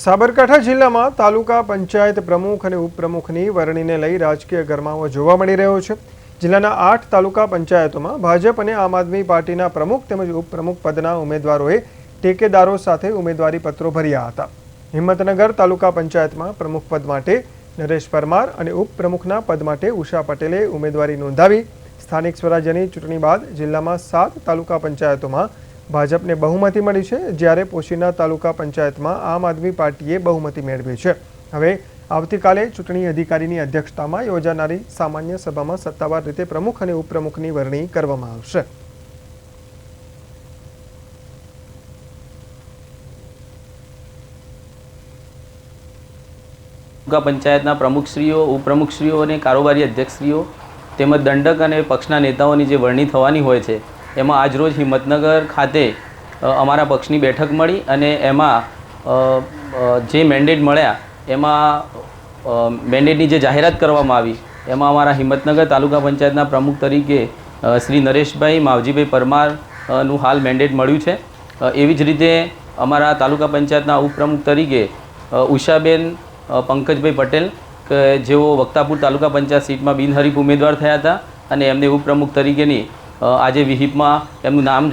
સાબરકાંઠા જિલ્લામાં તાલુકા પંચાયત પ્રમુખ અને ઉપપ્રમુખની વરણીને લઈ રાજકીય ગરમાવો જોવા મળી રહ્યો છે। જિલ્લાના 8 તાલુકા પંચાયતોમાં ભાજપ અને આમ આદમી પાર્ટીના પ્રમુખ તેમજ ઉપપ્રમુખ પદના ઉમેદવારોએ ટેકેદારો સાથે ઉમેદવારી પત્રો ભર્યા હતા। હિંમતનગર તાલુકા પંચાયતમાં પ્રમુખ પદ માટે નરેશ પરમાર અને ઉપપ્રમુખના પદ માટે ઉષા પટેલે ઉમેદવારી નોંધાવી। સ્થાનિક સ્વરાજ્યની ચૂંટણી બાદ જિલ્લામાં 7 તાલુકા પંચાયતોમાં ભાજપને બહુમતી મળી છે, જ્યારે પોશીના તાલુકા પંચાયતમાં આમ આદમી પાર્ટીએ બહુમતી મેળવી છે। હવે આવતીકાલે ચૂંટણી અધિકારીની અધ્યક્ષતામાં યોજાનારી સામાન્ય સભામાં સત્તાવાર રીતે પ્રમુખ અને ઉપપ્રમુખની વરણી કરવામાં આવશે। તાલુકા પંચાયતના પ્રમુખશ્રીઓ, ઉપપ્રમુખશ્રીઓ અને કારોબારી અધ્યક્ષશ્રીઓ તેમજ દંડક અને પક્ષના નેતાઓની જે વરણી થવાની હોય છે એમાં આજરોજ હિંમતનગર ખાતે અમારા પક્ષની બેઠક મળી અને એમાં જે મેન્ડેટ મળ્યા એમાં મેન્ડેટની જે જાહેરાત કરવામાં આવી એમાં અમારા હિંમતનગર તાલુકા પંચાયતના પ્રમુખ તરીકે શ્રી નરેશભાઈ માવજીભાઈ પરમારનું હાલ મેન્ડેટ મળ્યું છે। એવી જ રીતે અમારા તાલુકા પંચાયતના ઉપપ્રમુખ તરીકે ઉષાબેન પંકજભાઈ પટેલ કે જેઓ વક્તાપુર તાલુકા પંચાયત સીટમાં બિનહરીફ ઉમેદવાર થયા હતા અને એમને ઉપપ્રમુખ તરીકેની આજે વિહિપમાં એમનું નામ